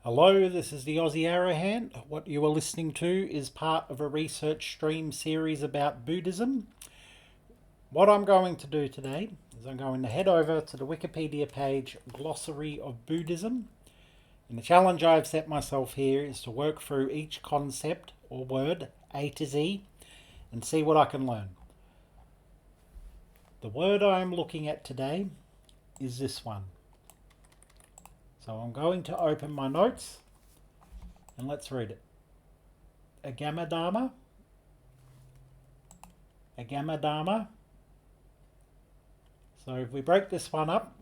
Hello, this is the Aussie Arrowhand. What you are listening to is part of a research stream series about Buddhism. What I'm going to do today is I'm going to head over to the Wikipedia page Glossary of Buddhism. And the challenge I've set myself here is to work through each concept or word A to Z and see what I can learn. The word I'm looking at today is this one. So I'm going to open my notes and let's read it. Āgamadharma. Āgamadharma. So if we break this one up,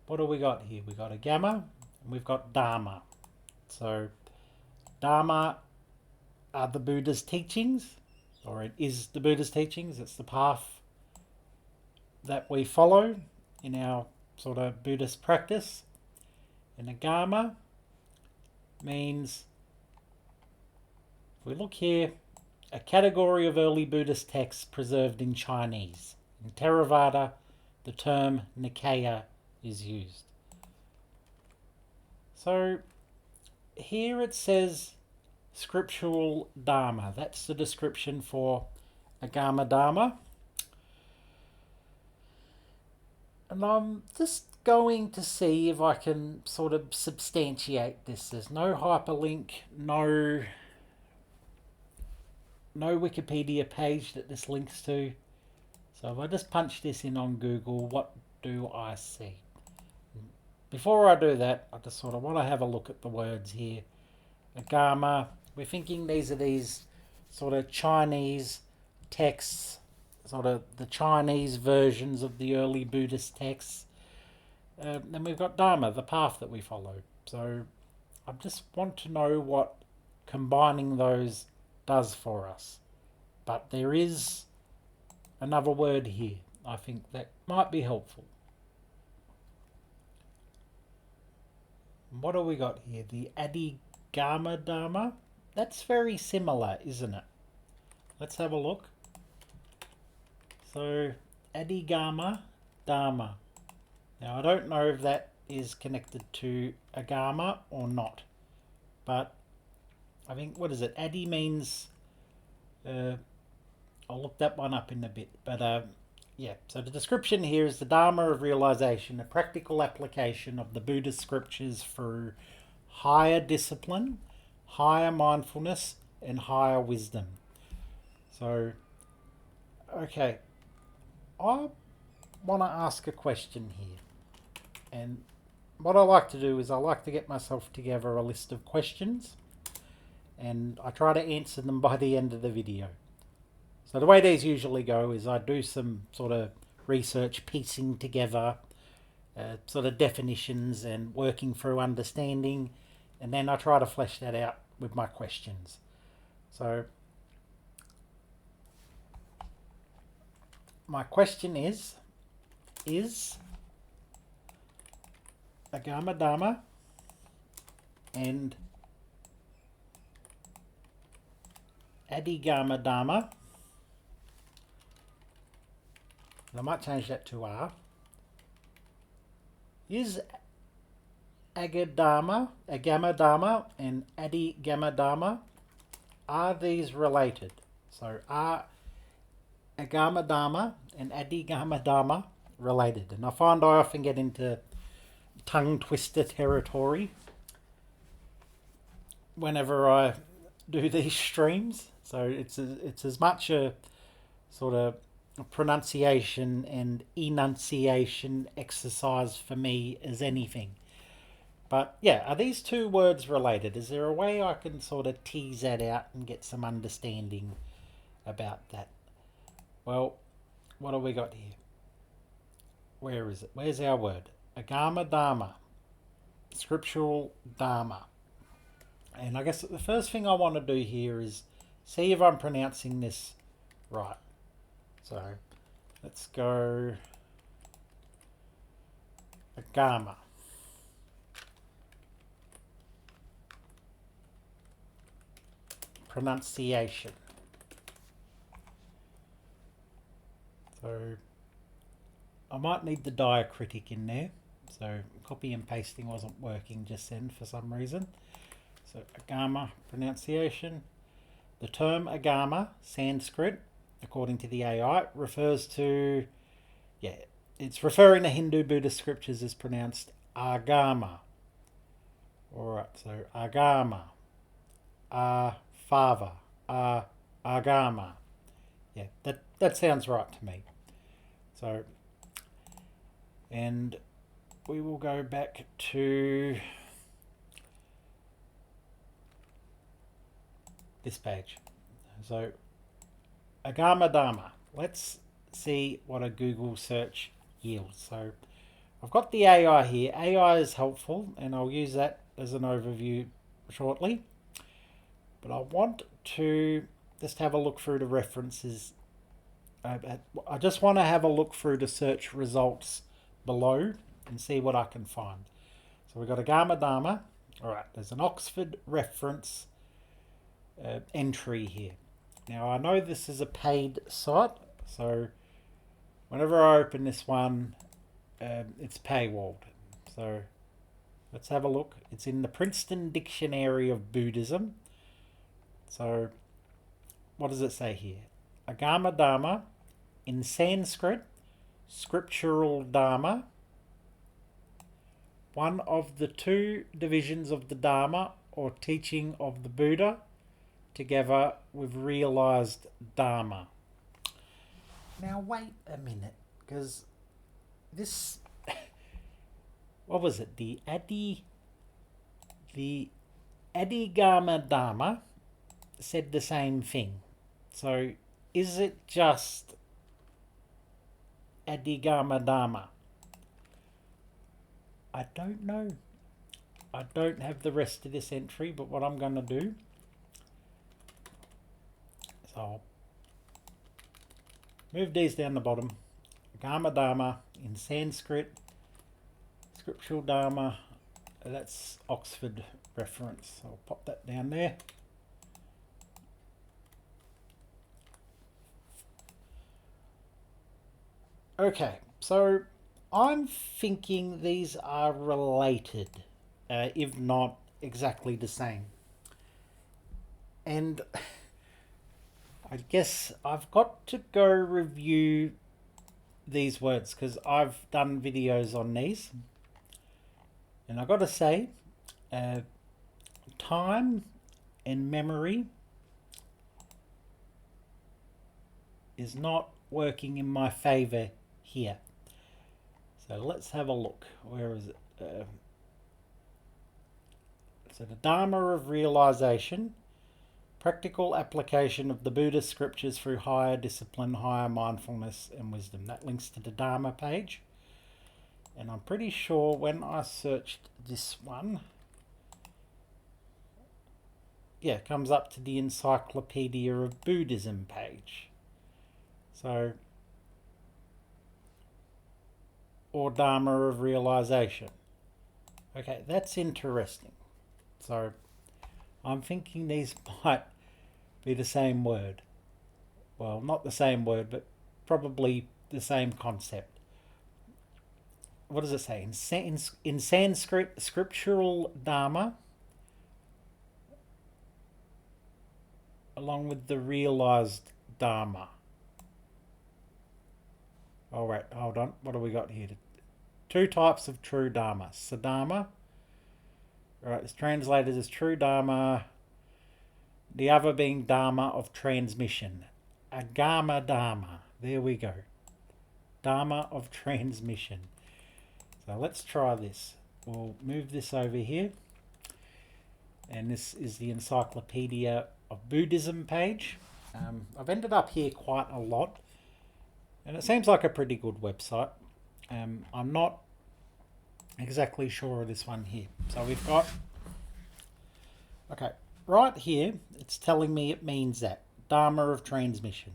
what do we got here? We've got Āgama and we've got Dharma. So Dharma are the Buddha's teachings, or it is the Buddha's teachings. It's the path that we follow in our sort of Buddhist practice. And Āgama means, if we look here, a category of early Buddhist texts preserved in Chinese. In Theravada, the term Nikaya is used. So here it says scriptural Dharma. That's the description for Āgamadharma. And I'm just going to see if I can sort of substantiate this. There's no hyperlink, no Wikipedia page that this links to. So if I just punch this in on Google, what do I see? Before I do that, I just sort of want to have a look at the words here. Āgama, we're thinking these are these sort of Chinese texts, sort of the Chinese versions of the early Buddhist texts. Then we've got Dharma, the path that we follow. So I just want to know what combining those does for us. But there is another word here I think that might be helpful. What do we got here? The Āgamadharma. That's very similar, isn't it? Let's have a look. So Āgamadharma. Now I don't know if that is connected to Āgama or not, but I think, what is it? Adi means, I'll look that one up in a bit, but yeah, so the description here is the Dharma of realization, a practical application of the Buddhist scriptures through higher discipline, higher mindfulness, and higher wisdom. So, okay, I want to ask a question here. And what I like to do is I like to get myself together a list of questions and I try to answer them by the end of the video. So the way these usually go is I do some sort of research, piecing together sort of definitions and working through understanding, and then I try to flesh that out with my questions. So my question is Āgamadharma and Āgamadharma, I might change that to R, is Āgamadharma and Āgamadharma, are these related? So are Āgamadharma and Āgamadharma related? And I find I often get into tongue twister territory whenever I do these streams. So it's as much a sort of pronunciation and enunciation exercise for me as anything. But yeah, are these two words related? Is there a way I can sort of tease that out and get some understanding about that? Well, what have we got here? Where is it? Where's our word? Āgamadharma, scriptural Dharma. And I guess the first thing I want to do here is see if I'm pronouncing this right. So let's go Āgama. Pronunciation. So I might need the diacritic in there. So copy and pasting wasn't working just then for some reason. So Āgama pronunciation. The term Āgama, Sanskrit, according to the AI, refers to, it's referring to Hindu Buddhist scriptures as pronounced Āgama. Alright, so Āgama, Father, Āgama. Yeah, that sounds right to me. So, and we will go back to this page. So, Āgamadharma. Let's see what a Google search yields. So, I've got the AI here. AI is helpful, and I'll use that as an overview shortly. But I want to just have a look through the references. I just want to have a look through the search results below and see what I can find. So we've got Āgamadharma. All right, there's an Oxford reference entry here. Now I know this is a paid site, so whenever I open this one, it's paywalled. So let's have a look. It's in the Princeton Dictionary of Buddhism. So what does it say here? Āgamadharma, in Sanskrit, scriptural dharma, one of the two divisions of the Dharma or teaching of the Buddha, together with realized Dharma. Now wait a minute, because this, what was it? The Āgamadharma said the same thing. So is it just Āgamadharma? I don't know. I don't have the rest of this entry, but what I'm going to do is I'll move these down the bottom. Āgamadharma in Sanskrit, scriptural dharma, that's Oxford reference. I'll pop that down there. Okay, so I'm thinking these are related, if not exactly the same. And I guess I've got to go review these words because I've done videos on these. And I've got to say, time and memory is not working in my favour here. So let's have a look. Where is it? So the Dharma of realization, practical application of the Buddhist scriptures through higher discipline, higher mindfulness and wisdom. That links to the Dharma page. And I'm pretty sure when I searched this one, yeah, it comes up to the Encyclopedia of Buddhism page. So, or Dharma of realization. Okay, that's interesting. So, I'm thinking these might be the same word. Well, not the same word, but probably the same concept. What does it say? In Sanskrit, scriptural dharma, along with the realized dharma. All right, hold on. What do we got here? Two types of true dharma. Sadharma. All right, it's translated as true dharma. The other being dharma of transmission. Āgamadharma. There we go. Dharma of transmission. So let's try this. We'll move this over here. And this is the Encyclopedia of Buddhism page. I've ended up here quite a lot. And it seems like a pretty good website. I'm not exactly sure of this one here. So we've got, okay, right here, it's telling me it means that. Dharma of transmission.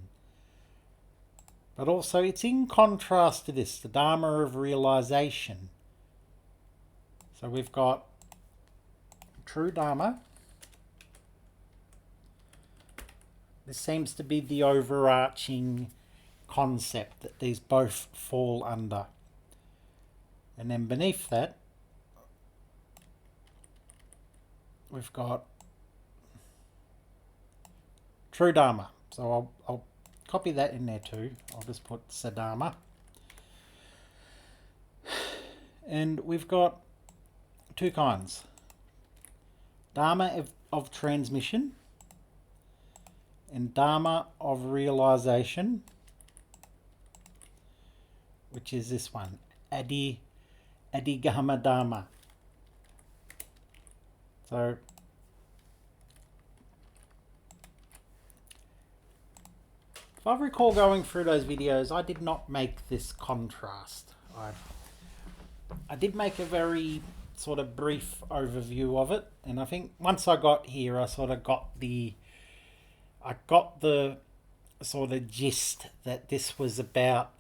But also it's in contrast to this, the Dharma of realization. So we've got true Dharma. This seems to be the overarching concept that these both fall under. And then beneath that, we've got True Dharma. So I'll copy that in there too. I'll just put Sadharma. And we've got two kinds. Dharma of transmission and Dharma of realization, which is this one, Āgamadharma. So if I recall going through those videos, I did not make this contrast. I did make a very sort of brief overview of it, and I think once I got here, I sort of got the sort of gist that this was about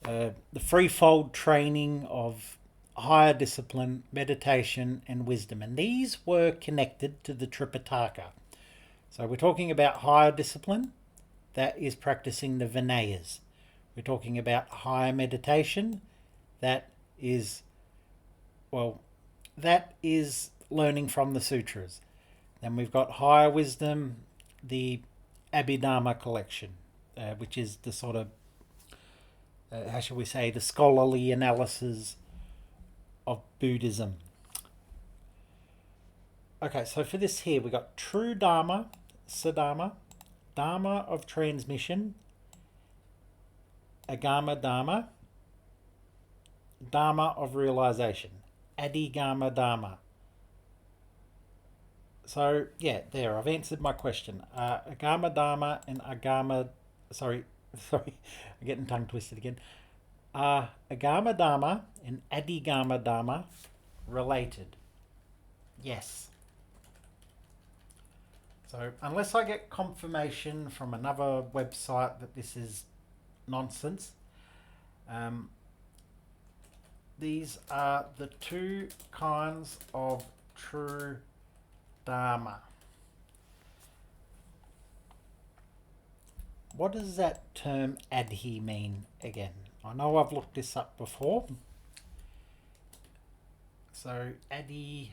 the threefold training of higher discipline, meditation, and wisdom, and these were connected to the Tripitaka. So we're talking about higher discipline, that is practicing the Vinayas. We're talking about higher meditation, that is learning from the sutras. Then we've got higher wisdom, the Abhidharma collection, which is the sort of, how shall we say, the scholarly analysis of Buddhism. Okay, so for this here, we've got True Dharma, Sadharma, Dharma of transmission, Āgamadharma, Dharma of realization, Āgamadharma. So, yeah, there, I've answered my question. Āgamadharma and sorry, I'm getting tongue twisted again. Āgamadharma and Āgamadharma related? Yes. So, unless I get confirmation from another website that this is nonsense, these are the two kinds of true Dharma. What does that term adhi mean again? I know I've looked this up before. So adhi,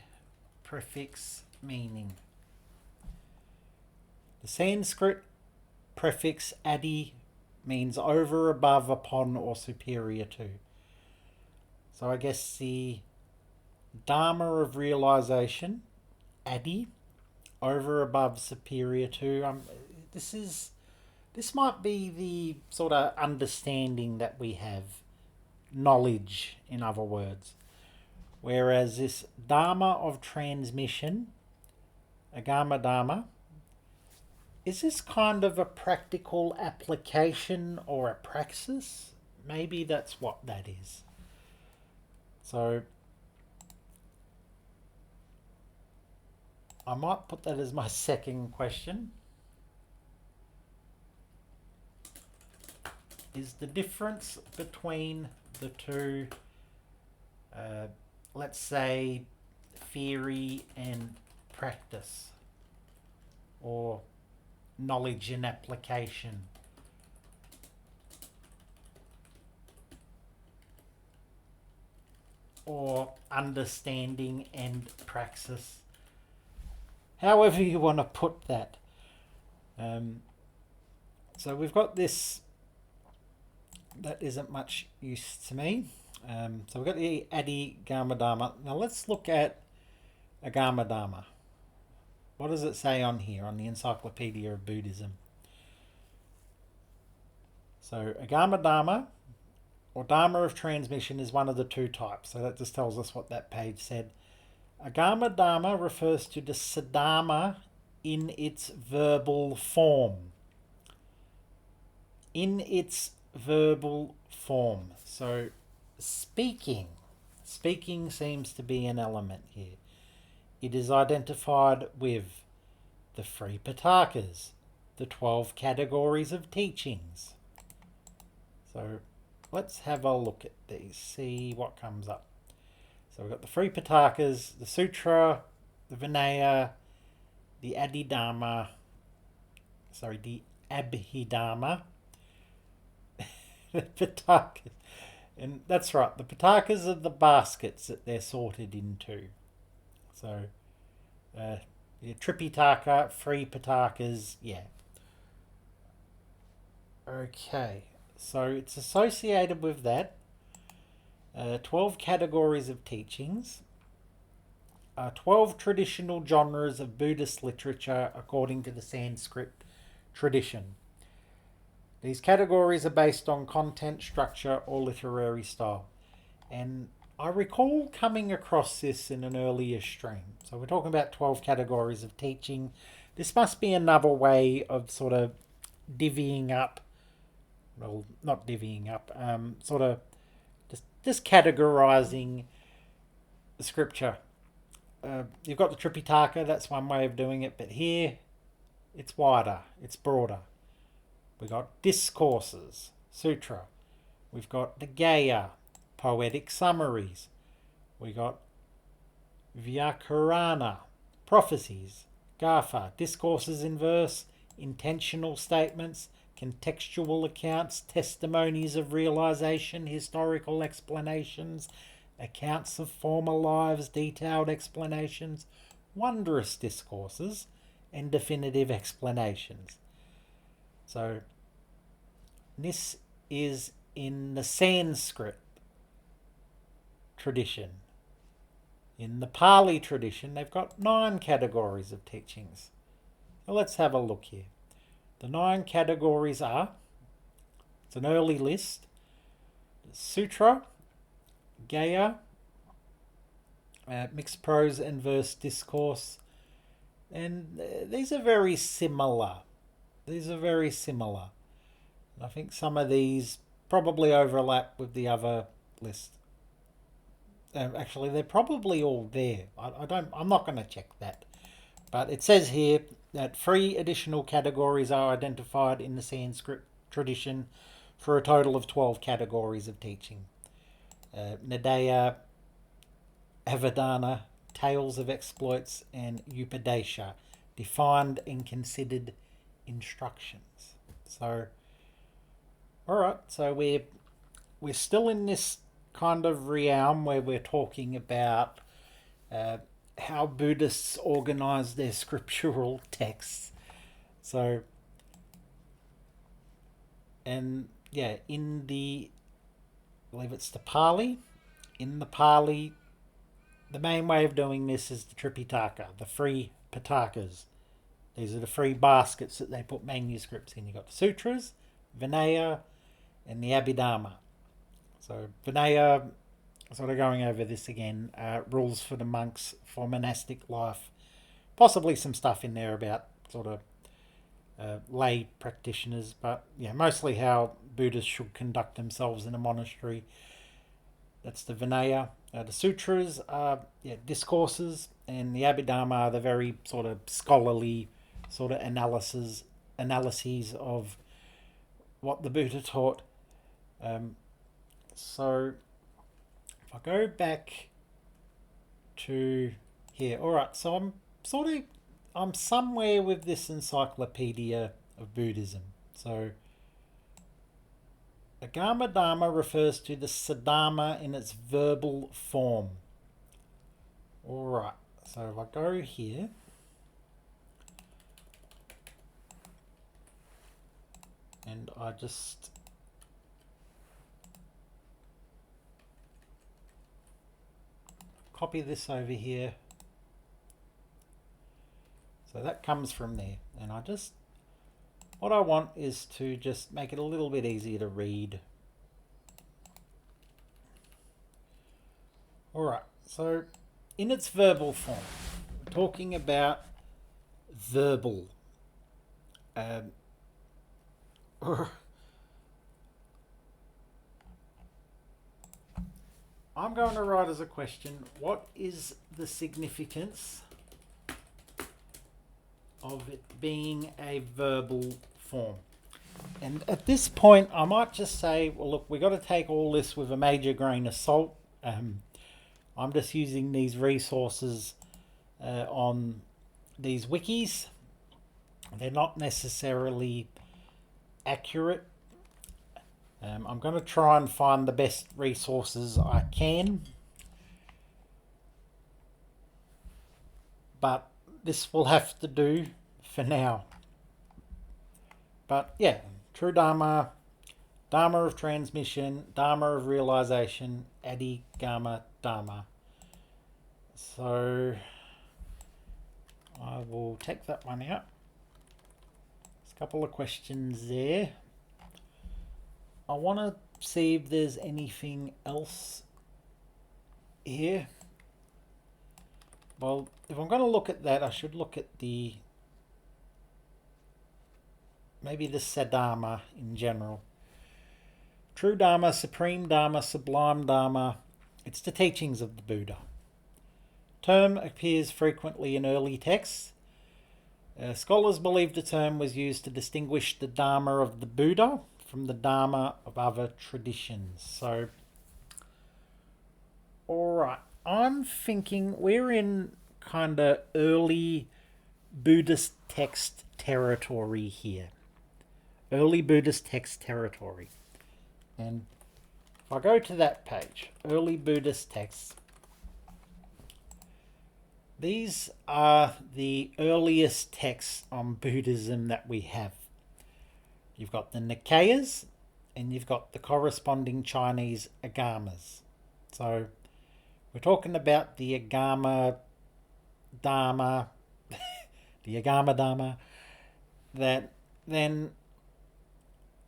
prefix, meaning. The Sanskrit prefix adi means over, above, upon, or superior to. So I guess the Dharma of realization, adi, over, above, superior to. This might be the sort of understanding that we have, knowledge, in other words. Whereas this Dharma of transmission, Āgamadharma, is this kind of a practical application or a praxis? Maybe that's what that is. So I might put that as my second question. Is the difference between the two, let's say, theory and practice, or knowledge and application, or understanding and praxis, however you want to put that. So we've got this that isn't much use to me. So we've got the Āgamadharma. Now let's look at Āgamadharma. What does it say on here, on the Encyclopedia of Buddhism? So Āgamadharma, or Dharma of transmission, is one of the two types. So that just tells us what that page said. Āgamadharma refers to the Siddharma in its verbal form. In its verbal form. So speaking seems to be an element here. It is identified with the Tripitakas, the 12 categories of teachings. So let's have a look at these, see what comes up. So we've got the Tripitakas, the Sutra, the Vinaya, the Abhidharma, the Abhidharma, the Pitakas, And that's right, the Pitakas are the baskets that they're sorted into. So, your Tripitaka, free Pitakas, yeah. Okay, so it's associated with that. 12 categories of teachings. 12 traditional genres of Buddhist literature according to the Sanskrit tradition. These categories are based on content, structure, or literary style. And I recall coming across this in an earlier stream. So we're talking about 12 categories of teaching. This must be another way of sort of divvying up, well, not divvying up, sort of just categorizing the scripture. You've got the Tripitaka, that's one way of doing it, but here it's wider, it's broader. We've got discourses, sutra. We've got the Gaya, poetic summaries. We got Vyakarana, prophecies. Gatha, discourses in verse, intentional statements, contextual accounts, testimonies of realization, historical explanations, accounts of former lives, detailed explanations, wondrous discourses, and definitive explanations. So, this is in the Sanskrit tradition. In the Pali tradition, they've got 9 categories of teachings. So let's have a look here. The 9 categories are, it's an early list, Sutra, Gaya, mixed prose and verse discourse, and these are very similar. These are very similar. I think some of these probably overlap with the other list. Actually, they're probably all there. I'm not going to check that. But it says here that 3 additional categories are identified in the Sanskrit tradition for a total of 12 categories of teaching. Nadaya, Avadana, tales of exploits, and Upadesha, defined and considered instructions. So, all right. So we're still in this kind of realm where we're talking about how Buddhists organize their scriptural texts. So, and yeah, I believe it's the Pali. In the Pali, the main way of doing this is the Tripitaka, the free Pitakas. These are the free baskets that they put manuscripts in. You've got the Sutras, Vinaya, and the Abhidharma. So Vinaya, sort of going over this again, rules for the monks for monastic life. Possibly some stuff in there about sort of lay practitioners, but yeah, mostly how Buddhists should conduct themselves in a monastery. That's the Vinaya. The Sutras are discourses, and the Abhidharma are the very sort of scholarly sort of analyses of what the Buddha taught. So if I go back to here, all right. So I'm somewhere with this encyclopedia of Buddhism. So Āgamadharma refers to the Siddharma in its verbal form. All right. So if I go here. And I just copy this over here. So that comes from there. And what I want is to just make it a little bit easier to read. All right. So in its verbal form, we're talking about verbal. I'm going to write as a question, what is the significance of it being a verbal form? And at this point, I might just say, well, look, we've got to take all this with a major grain of salt. I'm just using these resources on these wikis. They're not necessarily accurate. I'm going to try and find the best resources I can, but this will have to do for now. But yeah, true Dharma, Dharma of transmission, Dharma of realization, Āgamadharma. So I will take that one out. There's a couple of questions there. I want to see if there's anything else here. Well, if I'm going to look at that, I should look at maybe the Saddharma in general. True Dharma, Supreme Dharma, Sublime Dharma. It's the teachings of the Buddha. Term appears frequently in early texts. Scholars believe the term was used to distinguish the Dharma of the Buddha from the Dharma of other traditions. So, alright, I'm thinking we're in kind of early Buddhist text territory here. Early Buddhist text territory. And if I go to that page, early Buddhist texts, these are the earliest texts on Buddhism that we have. You've got the Nikayas and you've got the corresponding Chinese Agamas. So we're talking about the Āgamadharma, the Āgamadharma, that then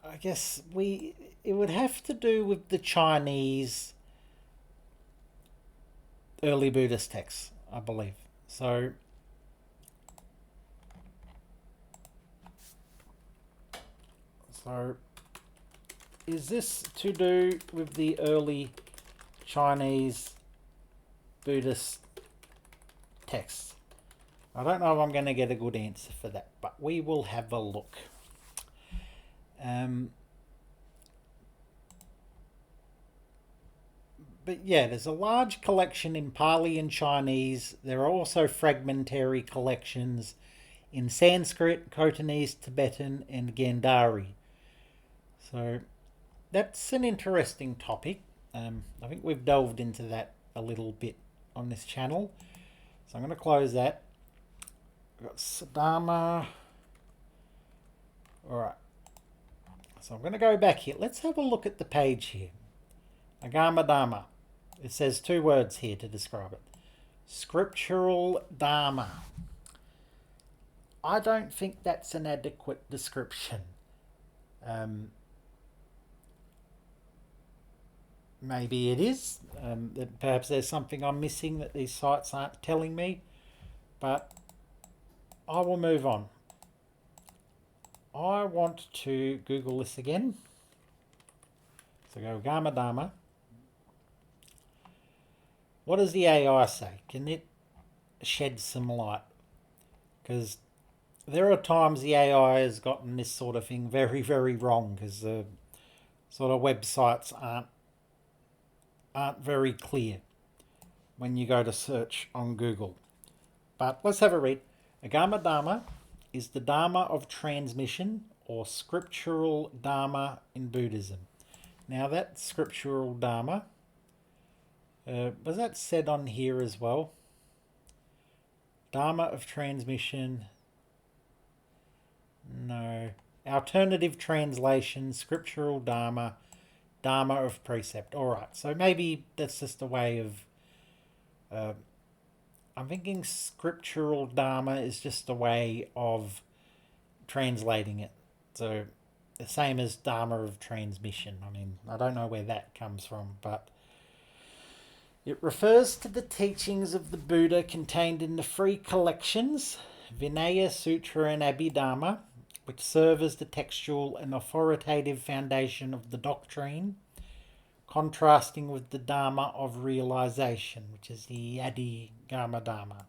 I guess it would have to do with the Chinese early Buddhist texts, I believe. So is this to do with the early Chinese Buddhist texts? I don't know if I'm going to get a good answer for that, but we will have a look. But yeah, there's a large collection in Pali and Chinese. There are also fragmentary collections in Sanskrit, Khotanese, Tibetan, and Gandhari. So that's an interesting topic. I think we've delved into that a little bit on this channel. So I'm going to close that. We've got Saddharma. Alright. So I'm going to go back here. Let's have a look at the page here. Āgamadharma. It says two words here to describe it. Scriptural Dharma. I don't think that's an adequate description. Maybe it is. Perhaps there's something I'm missing that these sites aren't telling me. But I will move on. I want to Google this again. So go Āgamadharma. What does the AI say? Can it shed some light? Because there are times the AI has gotten this sort of thing very, very wrong, because the sort of websites aren't very clear when you go to search on Google. But let's have a read. Āgamadharma is the Dharma of transmission or scriptural Dharma in Buddhism. Now that scriptural Dharma, was that said on here as well? Dharma of transmission. No. Alternative translation, scriptural Dharma, Dharma of precept. Alright, so maybe that's just a way of... I'm thinking scriptural Dharma is just a way of translating it. So the same as Dharma of transmission. I mean, I don't know where that comes from, but it refers to the teachings of the Buddha contained in the three collections, Vinaya, Sutra, and Abhidharma, which serve as the textual and authoritative foundation of the doctrine, contrasting with the Dharma of realization, which is the Āgamadharma.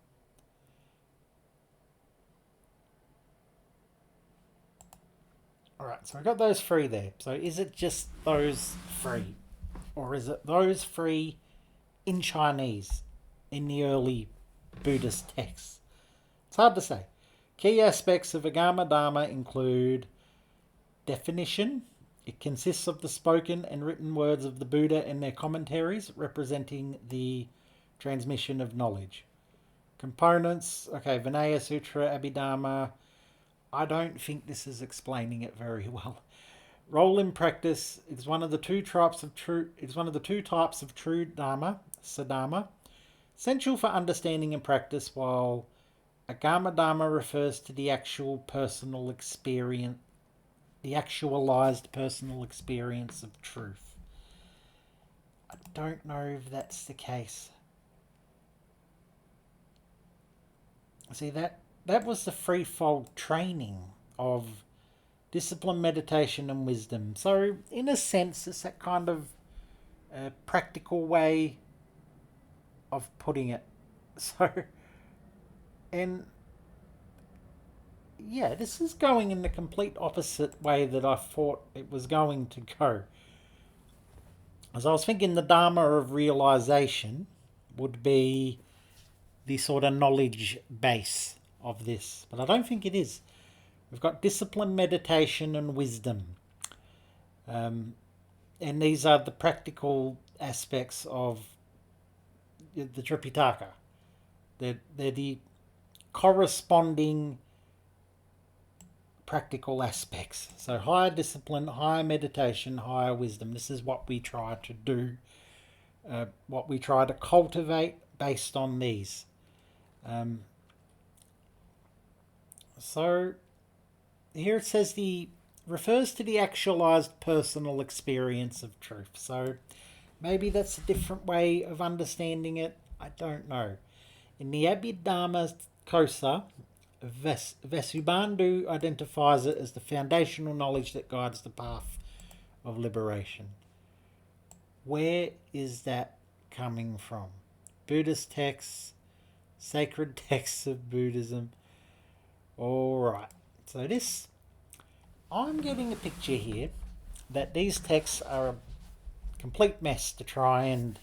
Alright, so I got those three there. So is it just those three? Or is it those three in Chinese in the early Buddhist texts? It's hard to say. Key aspects of Āgamadharma include definition, It consists of the spoken and written words of the Buddha and their commentaries, representing the transmission of knowledge. Components, okay, Vinaya Sutra, Abhidharma. I don't think this is explaining it very well. Role in practice is one of the two types of true. It's one of the two types of true dharma, sadharma, essential for understanding and practice. While Āgamadharma refers to the actual personal experience, the actualized personal experience of truth. I don't know if that's the case. See, that was the threefold training of discipline, meditation, and wisdom. So, in a sense, it's that kind of practical way of putting it. So, and yeah, this is going in the complete opposite way that I thought it was going to go. As I was thinking, the Dharma of realization would be the sort of knowledge base of this, but I don't think it is. We've got discipline, meditation, and wisdom. And these are the practical aspects of the Tripitaka. They're the corresponding practical aspects. So higher discipline, higher meditation, higher wisdom. This is what we try to do, what we try to cultivate based on these. So here it says refers to the actualized personal experience of truth. So maybe that's a different way of understanding it. I don't know. In the Abhidharma Kosa, Vasubandhu identifies it as the foundational knowledge that guides the path of liberation. Where is that coming from? Buddhist texts, sacred texts of Buddhism. Alright, so I'm getting a picture here that these texts are a complete mess to try and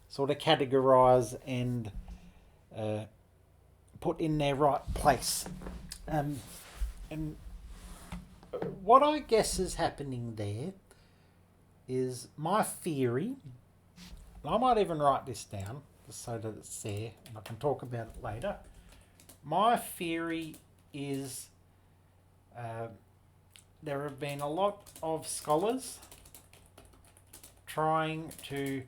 sort of categorize and put in their right place. And what I guess is happening there is my theory, and I might even write this down just so that it's there and I can talk about it later. My theory is there have been a lot of scholars trying to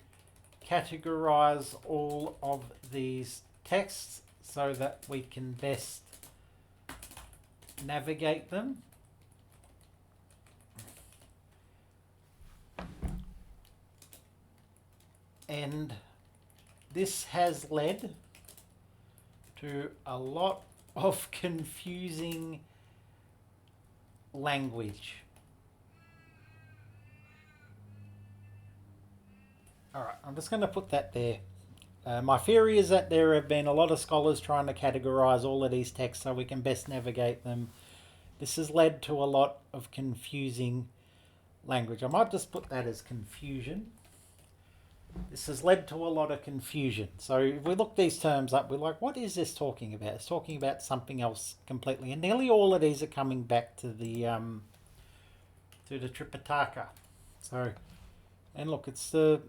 categorize all of these texts so that we can best navigate them. And this has led to a lot of confusing language. Alright, I'm just going to put that there. My theory is that there have been a lot of scholars trying to categorize all of these texts so we can best navigate them. This has led to a lot of confusing language. I might just put that as confusion. This has led to a lot of confusion. So if we look these terms up, we're like, what is this talking about? It's talking about something else completely. And nearly all of these are coming back to the Tripitaka. So, and look, it's the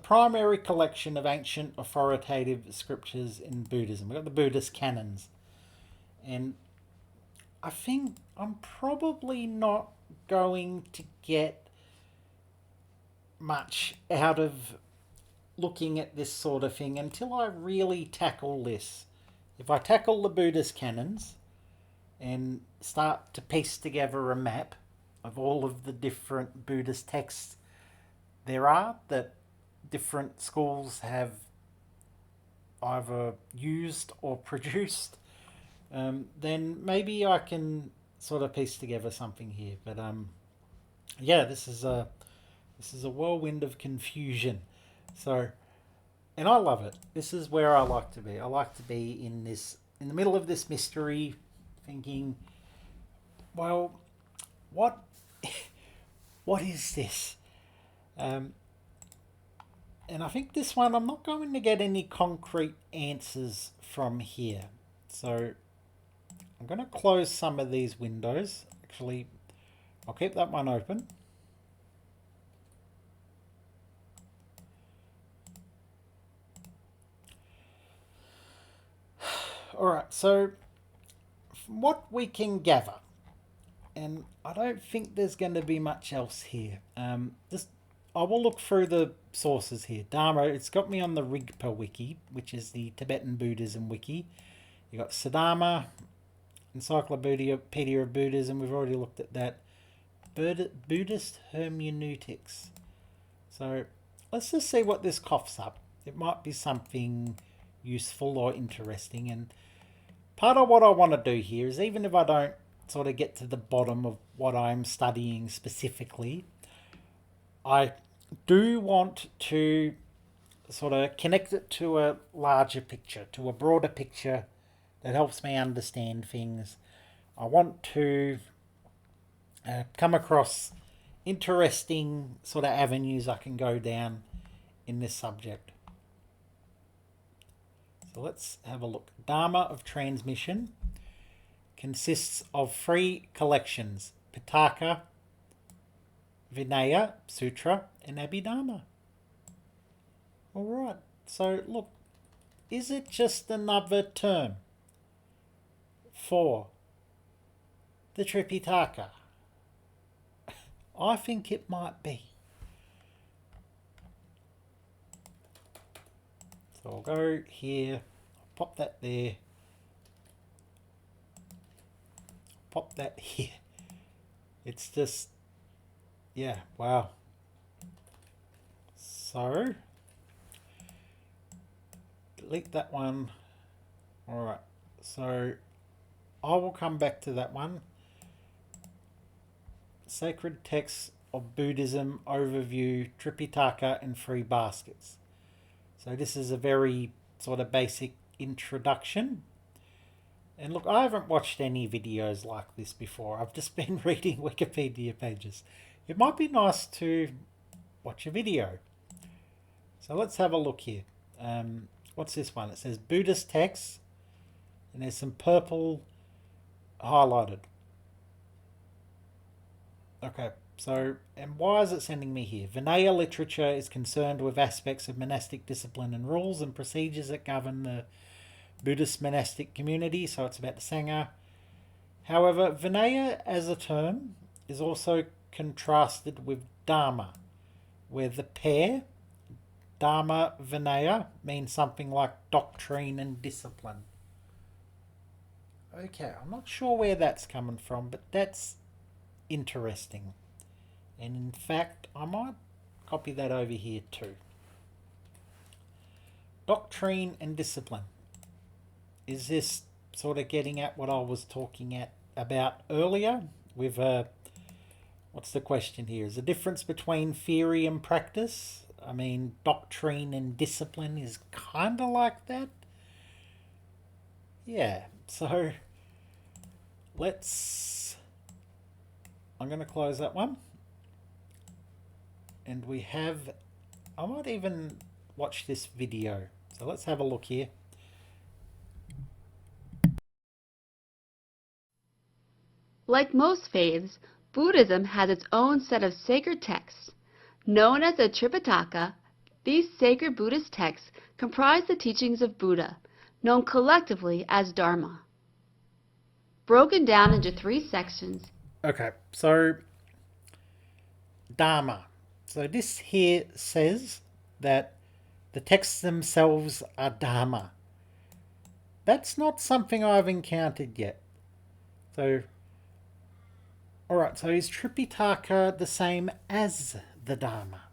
primary collection of ancient authoritative scriptures in Buddhism. We've got the Buddhist canons. And I think I'm probably not going to get much out of looking at this sort of thing until I really tackle this. If I tackle the Buddhist canons and start to piece together a map of all of the different Buddhist texts there are that different schools have either used or produced, then maybe I can sort of piece together something here. But yeah, this is a whirlwind of confusion. So, and I love it. This is where I like to be. I like to be in the middle of this mystery, thinking, well, what is this? And I think this one, I'm not going to get any concrete answers from here. So I'm going to close some of these windows. Actually, I'll keep that one open. Alright, so from what we can gather, and I don't think there's going to be much else here. I will look through the sources here. Dharma, it's got me on the Rigpa wiki, which is the Tibetan Buddhism wiki. You got Siddharma, Encyclopedia of Buddhism. We've already looked at that. Buddhist hermeneutics. So let's just see what this coughs up. It might be something useful or interesting. And part of what I want to do here is, even if I don't sort of get to the bottom of what I'm studying specifically, I do want to sort of connect it to a larger picture, to a broader picture that helps me understand things. I want to come across interesting sort of avenues I can go down in this subject. So let's have a look. Dharma of transmission consists of 3 collections: Pitaka, Vinaya, Sutra, and Abhidharma. Alright, so look, is it just another term for the Tripitaka? I think it might be. So I'll go here, pop that there, pop that here. It's just, yeah, wow. So, delete that one. Alright, so I will come back to that one. Sacred Texts of Buddhism Overview, Tripitaka and 3 baskets. So this is a very sort of basic introduction. And look, I haven't watched any videos like this before. I've just been reading Wikipedia pages. It might be nice to watch a video. So let's have a look here. What's this one? It says Buddhist texts, and there's some purple highlighted. Okay, so, and why is it sending me here? Vinaya literature is concerned with aspects of monastic discipline and rules and procedures that govern the Buddhist monastic community, so it's about the Sangha. However, Vinaya as a term is also contrasted with Dharma, where the pair, Dharma Vinaya, means something like doctrine and discipline. Okay, I'm not sure where that's coming from, but that's interesting. And in fact, I might copy that over here too. Doctrine and discipline. Is this sort of getting at what I was talking about earlier with what's the question here? Is the difference between theory and practice? I mean, doctrine and discipline is kind of like that. Yeah, so I'm going to close that one. And we have, I might even watch this video. So let's have a look here. Like most faiths, Buddhism has its own set of sacred texts. Known as the Tripitaka, these sacred Buddhist texts comprise the teachings of Buddha, known collectively as Dharma. Broken down into 3 sections. Okay, so Dharma. So this here says that the texts themselves are Dharma. That's not something I've encountered yet. So, alright, so is Tripitaka the same as the Dharma?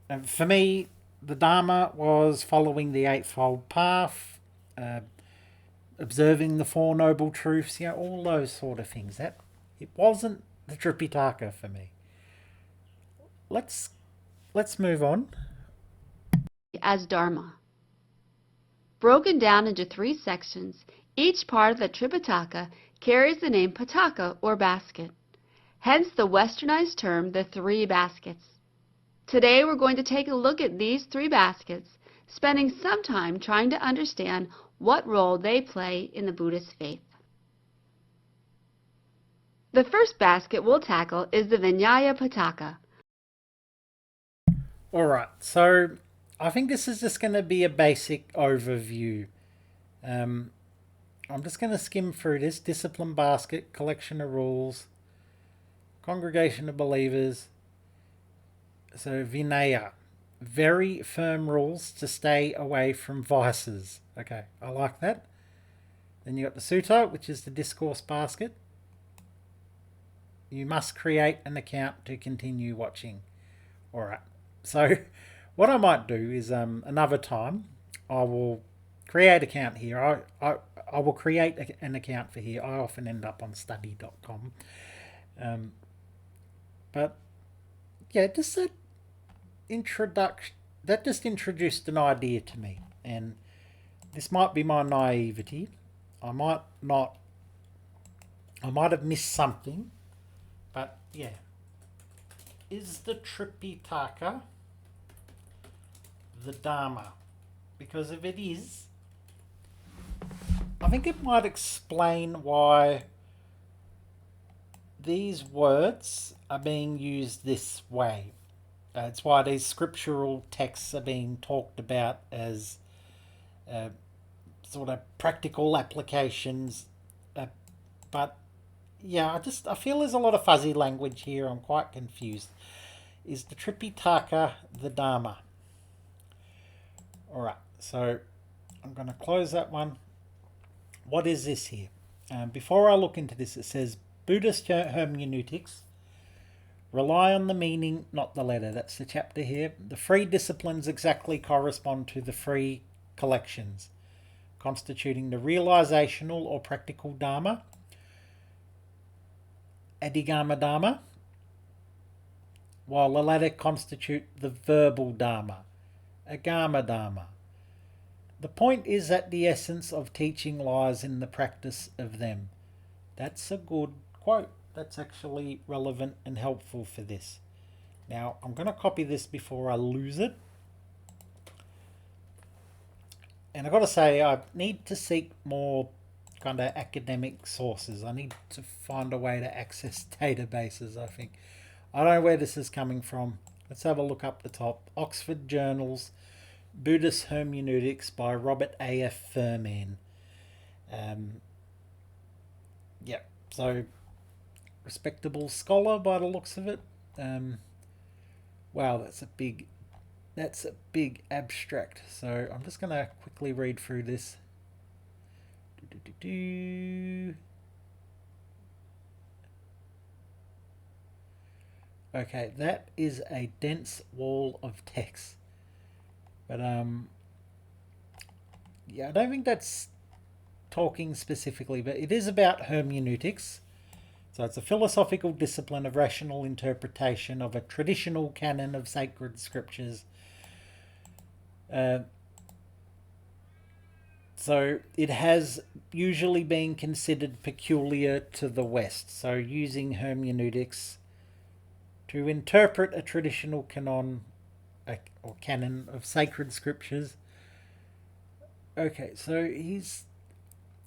And for me, the Dharma was following the Eightfold Path, observing the 4 Noble Truths, you know, all those sort of things. That it wasn't the Tripitaka for me. Let's move on. As Dharma. Broken down into 3 sections, each part of the Tripitaka carries the name Pitaka or basket. Hence the westernized term, the 3 baskets. Today we're going to take a look at these 3 baskets, spending some time trying to understand what role they play in the Buddhist faith. The first basket we'll tackle is the Vinaya Pitaka. Alright, so I think this is just going to be a basic overview. I'm just going to skim through this. Discipline basket, collection of rules, congregation of believers. So Vinaya, very firm rules to stay away from vices. Okay, I like that. Then you got the Sutta, which is the discourse basket. You must create an account to continue watching. Alright, so what I might do is another time I will create an account here. I will create an account for here. I often end up on study.com. But yeah, just that introduction, that just introduced an idea to me. And this might be my naivety. I might have missed something. But yeah. Is the Tripitaka the Dharma? Because if it is, I think it might explain why these words are being used this way. It's why these scriptural texts are being talked about as sort of practical applications. But yeah, I feel there's a lot of fuzzy language here. I'm quite confused. Is the Tripitaka the Dharma? Alright, so I'm going to close that one. What is this here? Before I look into this, it says Buddhist hermeneutics rely on the meaning, not the letter. That's the chapter here. The three disciplines exactly correspond to the three collections, constituting the realizational or practical Dharma, Āgamadharma, while the latter constitute the verbal Dharma, Āgamadharma. The point is that the essence of teaching lies in the practice of them. That's a good quote. That's actually relevant and helpful for this. Now, I'm going to copy this before I lose it. And I've got to say, I need to seek more kind of academic sources. I need to find a way to access databases, I think. I don't know where this is coming from. Let's have a look up the top. Oxford Journals, Buddhist Hermeneutics by Robert A.F. Furman. Yeah, so respectable scholar by the looks of it. Wow, that's a big abstract. So I'm just going to quickly read through this. Okay, that is a dense wall of text. But yeah, I don't think that's talking specifically, but it is about hermeneutics. So it's a philosophical discipline of rational interpretation of a traditional canon of sacred scriptures. So it has usually been considered peculiar to the West. So using hermeneutics to interpret a traditional canon or canon of sacred scriptures. Okay, so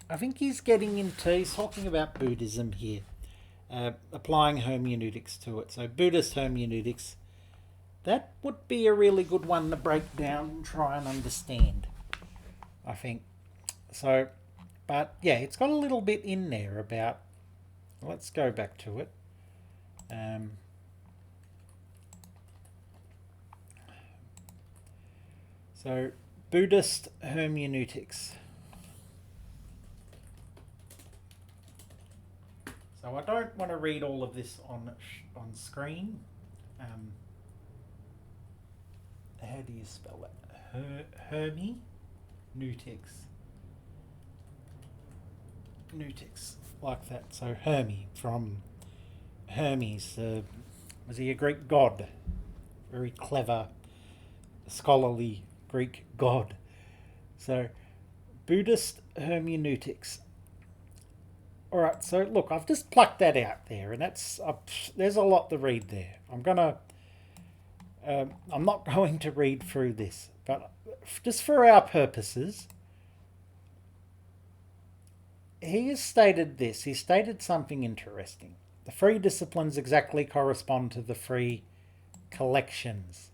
I think he's talking about Buddhism here, applying hermeneutics to it. So Buddhist hermeneutics, that would be a really good one to break down and try and understand, I think. So, but yeah, it's got a little bit in there about, let's go back to it. So, Buddhist hermeneutics. So I don't want to read all of this on screen. How do you spell it? Hermeneutics. Nutics, like that. So Hermes, from Hermes. Was he a Greek god? Very clever, scholarly Greek god. So Buddhist hermeneutics. Alright, so look, I've just plucked that out there, and there's a lot to read there. I'm not going to read through this, but just for our purposes, he has stated this. He stated something interesting. The free disciplines exactly correspond to the free collections,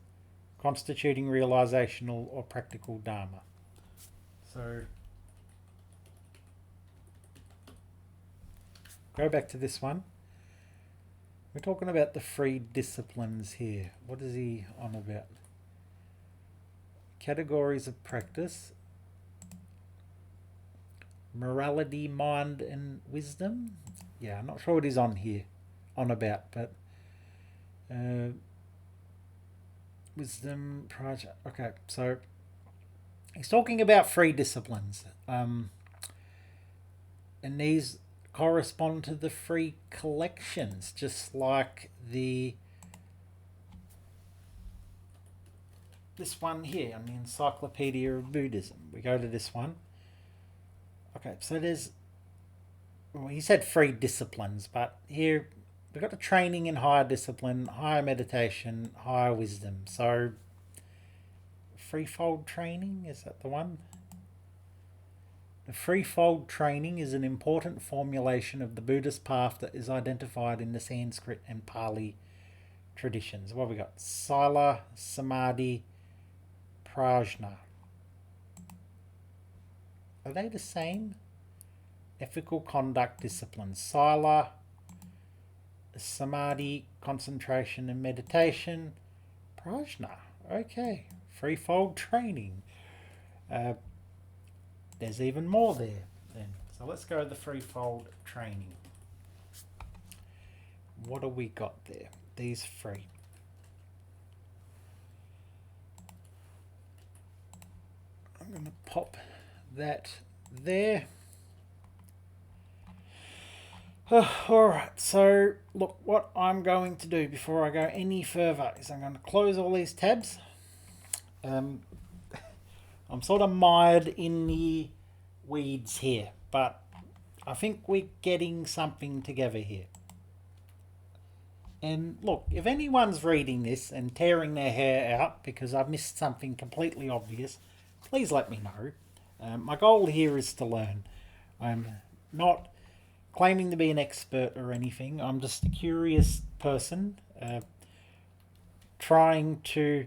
constituting realizational or practical Dharma. So, go back to this one. We're talking about the free disciplines here. What is he on about? Categories of practice. Morality, mind, and wisdom. Yeah, I'm not sure what he's on here, on about, but wisdom, project. Okay, so he's talking about free disciplines, and these correspond to the free collections, just like this one here on the Encyclopedia of Buddhism. We go to this one. Okay, so he said free disciplines, but here we've got the training in higher discipline, higher meditation, higher wisdom. So, threefold training, is that the one? The threefold training is an important formulation of the Buddhist path that is identified in the Sanskrit and Pali traditions. What have we got? Sila, Samadhi, Prajna. Are they the same? Ethical conduct disciplines. Sila, Samadhi, concentration and meditation. Prajna. Okay. Threefold training. There's even more there then. So let's go to the threefold training. What have we got there? These three. I'm going to pop that there. Alright, so look, what I'm going to do before I go any further is I'm going to close all these tabs. I'm sort of mired in the weeds here, but I think we're getting something together here. And look, if anyone's reading this and tearing their hair out because I've missed something completely obvious, please let me know. My goal here is to learn. I'm not claiming to be an expert or anything. I'm just a curious person trying to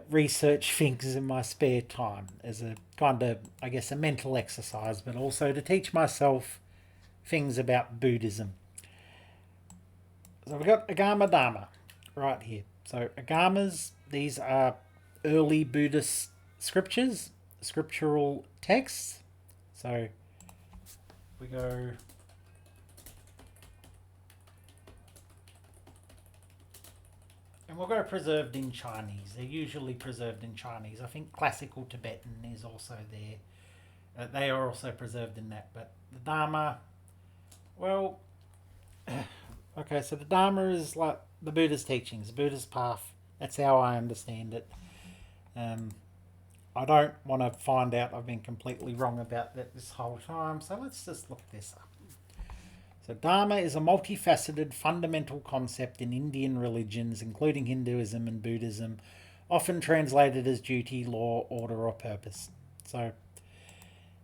research things in my spare time as a kind of, I guess, a mental exercise, but also to teach myself things about Buddhism. So we've got Āgamadharma right here. So Agamas, these are early Buddhist scriptures, scriptural texts. So we go and we'll go preserved in Chinese. They're usually preserved in Chinese. I think classical Tibetan is also there. They are also preserved in that. But the Dharma, well, okay, so the Dharma is like the Buddha's teachings, the Buddha's path. That's how I understand it. I don't want to find out I've been completely wrong about that this whole time, so let's just look this up. So Dharma is a multifaceted fundamental concept in Indian religions, including Hinduism and Buddhism, often translated as duty, law, order, or purpose. So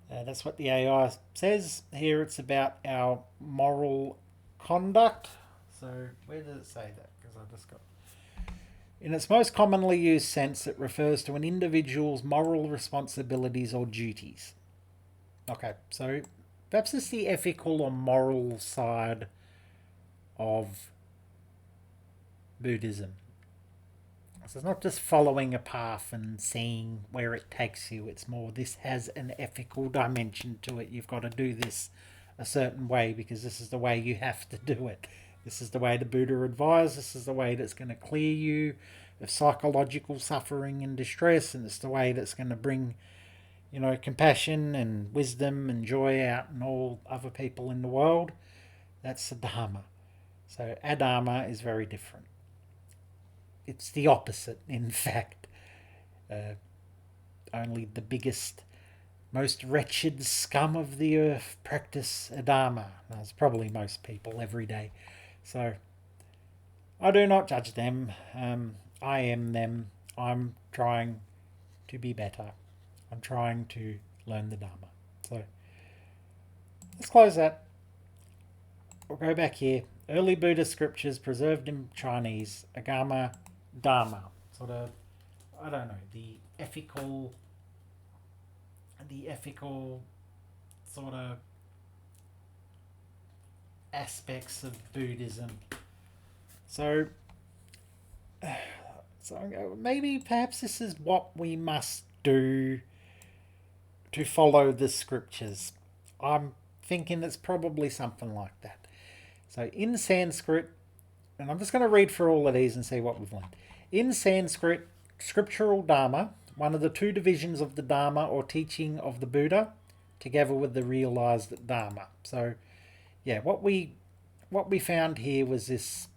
that's what the AI says. Here it's about our moral conduct. So where does it say that? Because I just got... In its most commonly used sense, it refers to an individual's moral responsibilities or duties. Okay, so perhaps it's the ethical or moral side of Buddhism. So it's not just following a path and seeing where it takes you. It's more, this has an ethical dimension to it. You've got to do this a certain way because this is the way you have to do it. This is the way the Buddha advised. This is the way that's going to clear you of psychological suffering and distress. And it's the way that's going to bring, you know, compassion and wisdom and joy out in all other people in the world. That's the Dharma. So Adharma is very different. It's the opposite, in fact. Only the biggest, most wretched scum of the earth practice Adharma. That's probably most people every day. So I do not judge them. I am them. I'm trying to be better. I'm trying to learn the Dharma. So let's close that. we'll go back here. Early Buddhist scriptures preserved in Chinese, Āgamadharma. Sort of, I don't know, the ethical sort of aspects of Buddhism. So maybe perhaps this is what we must do to follow the scriptures. I'm thinking it's probably something like that. So in Sanskrit, and I'm just going to read through all of these and see what we've learned. In Sanskrit, scriptural Dharma, one of the two divisions of the Dharma or teaching of the Buddha, together with the realized Dharma. So, yeah, what we found here was this.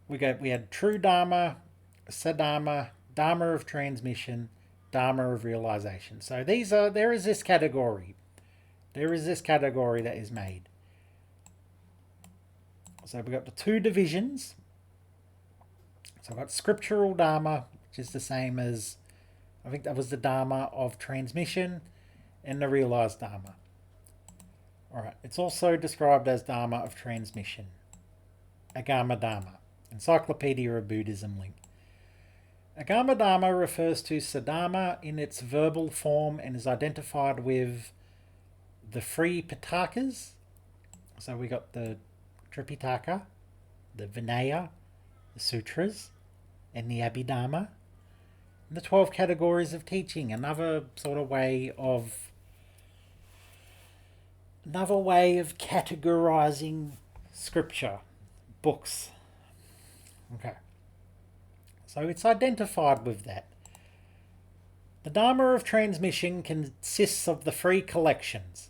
We had true Dharma, Sadharma, Dharma of transmission, Dharma of realization. So there is this category. There is this category that is made. So we've got the two divisions. So we've got scriptural Dharma, which is the same as, I think that was the Dharma of transmission, and the realized Dharma. Alright, it's also described as Dharma of transmission. Āgamadharma. Encyclopedia of Buddhism link. Āgamadharma refers to Sadharma in its verbal form and is identified with the three Pitakas. So we got the Tripitaka, the Vinaya, the Sutras, and the Abhidharma. And the 12 categories of teaching, another way of categorizing scripture, books. Okay. So it's identified with that. The Dharma of transmission consists of the three collections: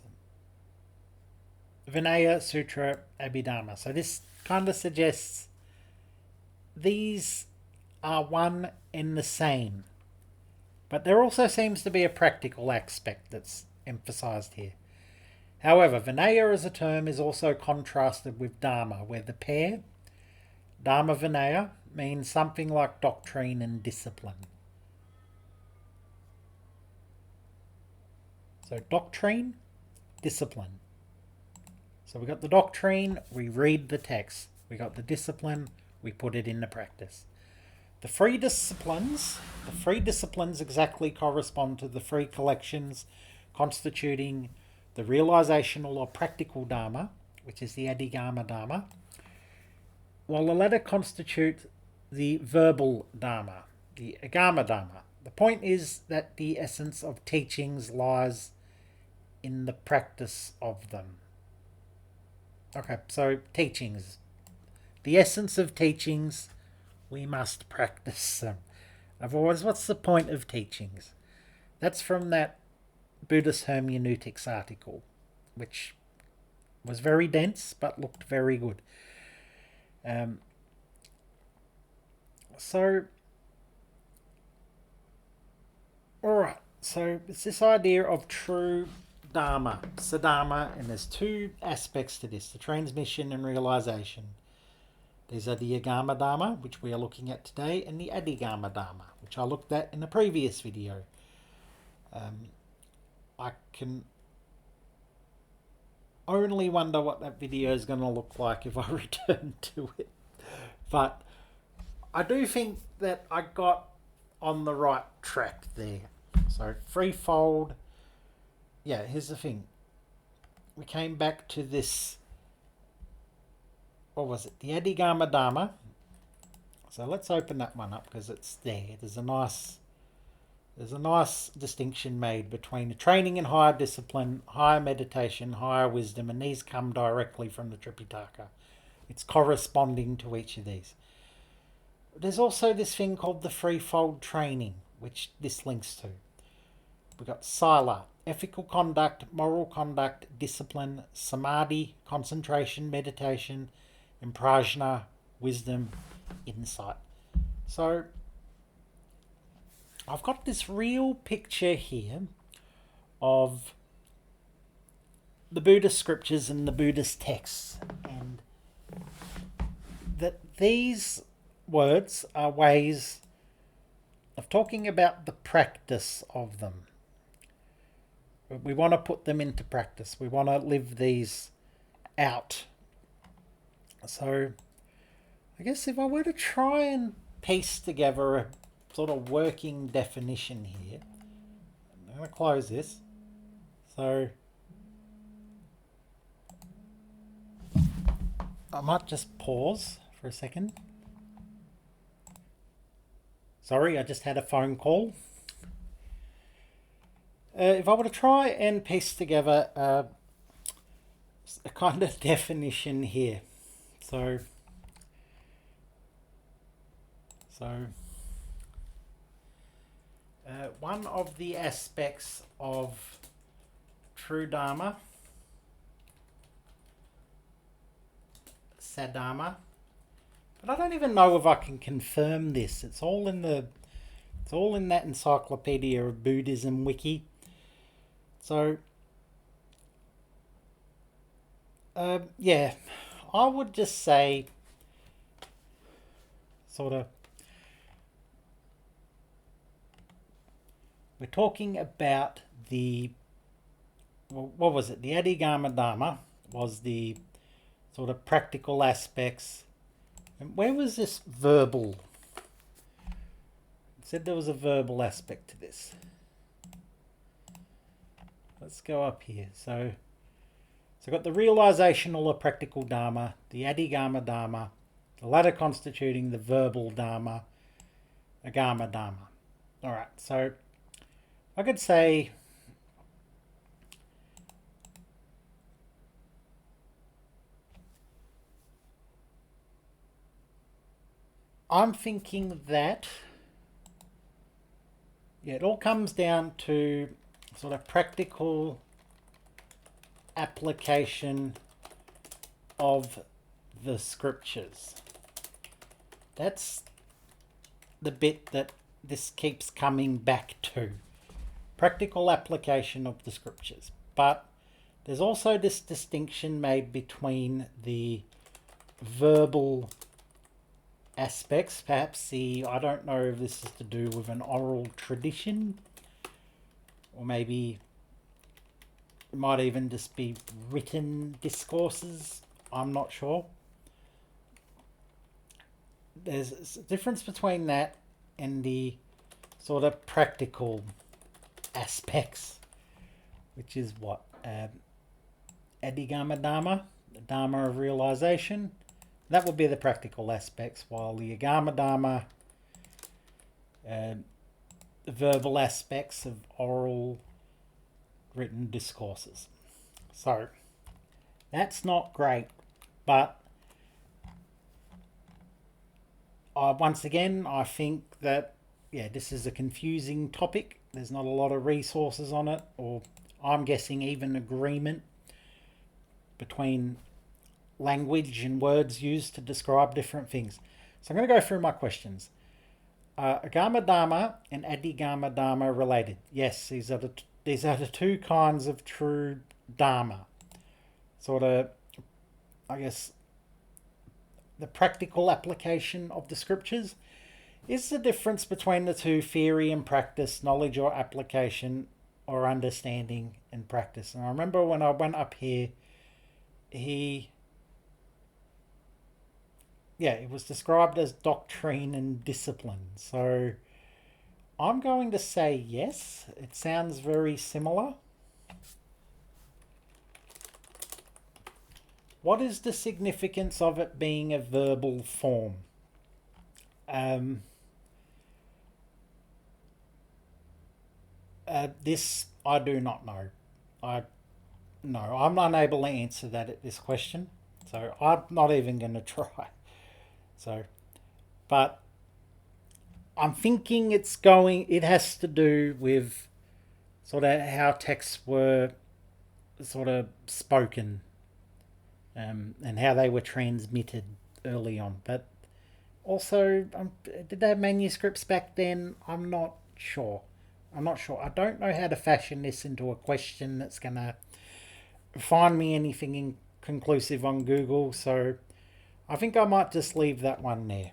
Vinaya, Sutra, Abhidharma. So this kind of suggests these are one and the same. But there also seems to be a practical aspect that's emphasized here. However, Vinaya as a term is also contrasted with Dharma, where the pair, Dharma Vinaya, means something like doctrine and discipline. So doctrine, discipline. So we got the doctrine, we read the text. We got the discipline, we put it into practice. The three disciplines exactly correspond to the three collections constituting the realizational or practical Dharma, which is the Āgamadharma, while the latter constitute the verbal Dharma, the Āgamadharma. The point is that the essence of teachings lies in the practice of them. Okay, so teachings. The essence of teachings, we must practice them. Otherwise, what's the point of teachings? That's from that Buddhist hermeneutics article, which was very dense but looked very good. Alright, so it's this idea of true Dharma, Sadharma, and there's two aspects to this, the transmission and realization. These are the Āgamadharma, which we are looking at today, and the Āgamadharma, which I looked at in a previous video. I can only wonder what that video is going to look like if I return to it. But I do think that I got on the right track there. So threefold. Yeah, here's the thing. We came back to this. What was it? The Āgamadharma. So let's open that one up because it's there. There's a nice distinction made between the training in higher discipline, higher meditation, higher wisdom, and these come directly from the Tripitaka. It's corresponding to each of these. There's also this thing called the threefold training, which this links to. We've got Sila, ethical conduct, moral conduct, discipline, Samadhi, concentration, meditation, and Prajna, wisdom, insight. So I've got this real picture here of the Buddhist scriptures and the Buddhist texts, and that these words are ways of talking about the practice of them. We want to put them into practice. We want to live these out So I guess if I were to try and piece together a sort of working definition here, I'm going to close this. So I might just pause for a second. Sorry, I just had a phone call. If I were to try and piece together a kind of definition here, so one of the aspects of true Dharma, Sadharma, but I don't even know if I can confirm this. It's all in that Encyclopedia of Buddhism wiki. So yeah, I would just say sort of we're talking about the, well, what was it? The Āgamadharma was the sort of practical aspects. And where was this verbal? It said there was a verbal aspect to this. Let's go up here. So I've got the realizational or practical Dharma, the Āgamadharma, the latter constituting the verbal Dharma, Āgamadharma. All right, so I could say I'm thinking that, yeah, it all comes down to sort of practical application of the scriptures. That's the bit that this keeps coming back to. Practical application of the scriptures. But there's also this distinction made between the verbal aspects, perhaps I don't know if this is to do with an oral tradition, or maybe it might even just be written discourses. I'm not sure. There's a difference between that and the sort of practical aspects, which is what? Āgamadharma, the Dharma of realization. That would be the practical aspects, while the Āgamadharma, the verbal aspects of oral written discourses. So that's not great, but once again, I think that, yeah, this is a confusing topic. There's not a lot of resources on it, or I'm guessing even agreement between language and words used to describe different things. So I'm going to go through my questions. Āgamadharma and Āgamadharma related? Yes, these are the two kinds of true Dharma. Sort of, I guess, the practical application of the scriptures. Is the difference between the two theory and practice, knowledge or application, or understanding and practice? And I remember when I went up here, it was described as doctrine and discipline. So I'm going to say yes. It sounds very similar. What is the significance of it being a verbal form? This I do not know. I'm unable to answer this question. So I'm not even going to try. So, but I'm thinking it has to do with sort of how texts were sort of spoken, and how they were transmitted early on. But also, did they have manuscripts back then? I'm not sure. I don't know how to fashion this into a question that's going to find me anything inconclusive on Google. So I think I might just leave that one there.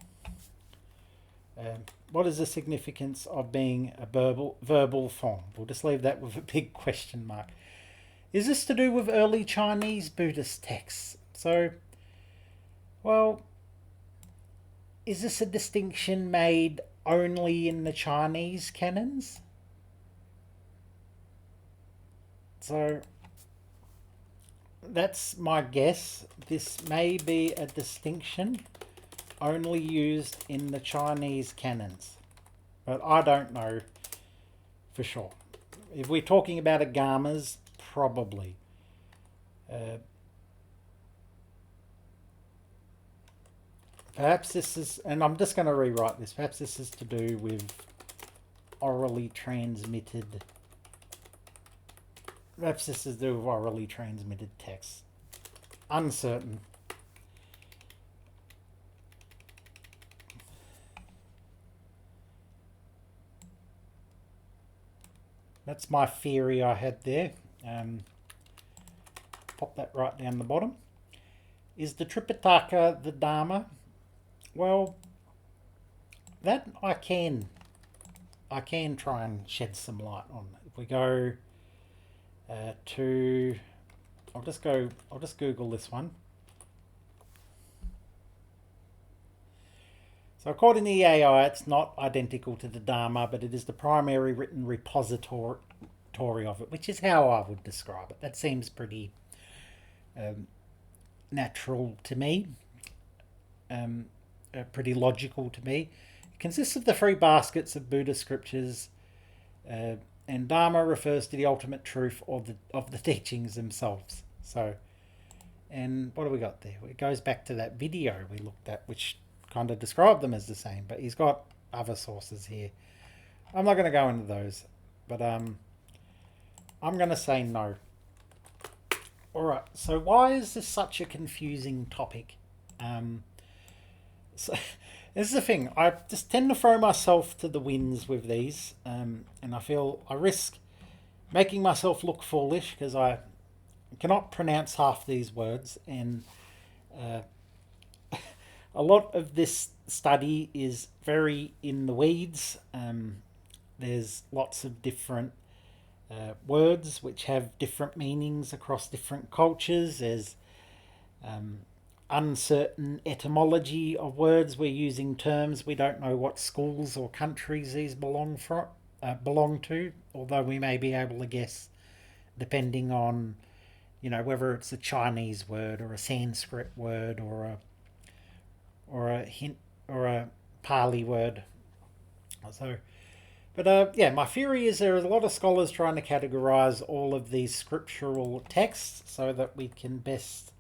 What is the significance of being a verbal form? We'll just leave that with a big question mark. Is this to do with early Chinese Buddhist texts? So Well, is this a distinction made only in the Chinese canons? So that's my guess. This may be a distinction only used in the Chinese canons, but I don't know for sure. If we're talking about Agamas, probably. Perhaps this is, and I'm just going to rewrite this, perhaps this is to do with orally transmitted, perhaps this is to do with orally transmitted text. Uncertain. That's my theory I had there. Pop that right down the bottom. Is the Tripitaka the Dharma? Well, that I can try and shed some light on. If we go to, I'll just Google this one. So according to the AI, it's not identical to the Dharma, but it is the primary written repository of it, which is how I would describe it. That seems pretty natural to me, pretty logical to me. It consists of the three baskets of Buddhist scriptures, and Dharma refers to the ultimate truth of the teachings themselves. So, and what do we got there? It goes back to that video we looked at, which kind of described them as the same, but he's got other sources here. I'm not going to go into those, but I'm going to say no. Alright, so why is this such a confusing topic? So this is the thing, I just tend to throw myself to the winds with these, and I feel I risk making myself look foolish because I cannot pronounce half these words, and a lot of this study is very in the weeds. There's lots of different words which have different meanings across different cultures. There's uncertain etymology of words. We're using terms we don't know what schools or countries these belong to, although we may be able to guess depending on, whether it's a Chinese word or a Sanskrit word or a Pali word. So, but yeah, my theory is there are a lot of scholars trying to categorize all of these scriptural texts so that we can best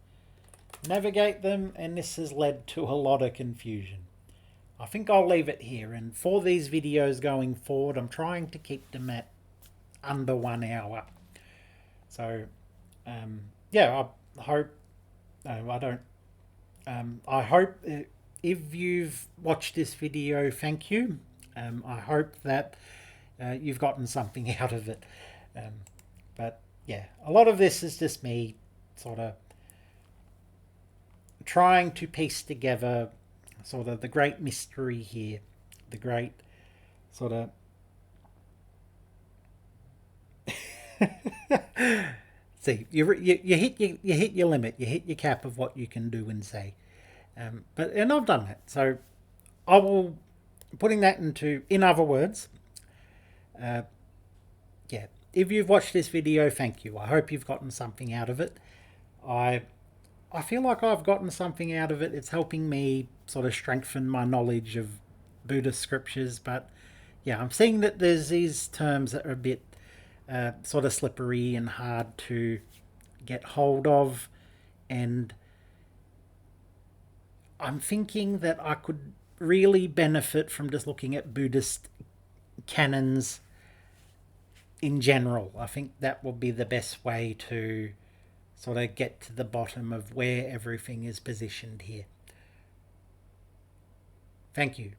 navigate them, and this has led to a lot of confusion. I think I'll leave it here, and for these videos going forward, I'm trying to keep them at under 1 hour. So, yeah, I hope I hope if you've watched this video, thank you. I hope that you've gotten something out of it. But yeah, a lot of this is just me sort of trying to piece together sort of the great mystery here, the great sort of see, you hit your limit, you hit your cap of what you can do and say. And I've done that, so I will putting that in other words. Yeah, if you've watched this video, thank you. I hope you've gotten something out of it. I feel like I've gotten something out of it. It's helping me sort of strengthen my knowledge of Buddhist scriptures. But yeah, I'm seeing that there's these terms that are a bit sort of slippery and hard to get hold of. And I'm thinking that I could really benefit from just looking at Buddhist canons in general. I think that will be the best way to sort of get to the bottom of where everything is positioned here. Thank you.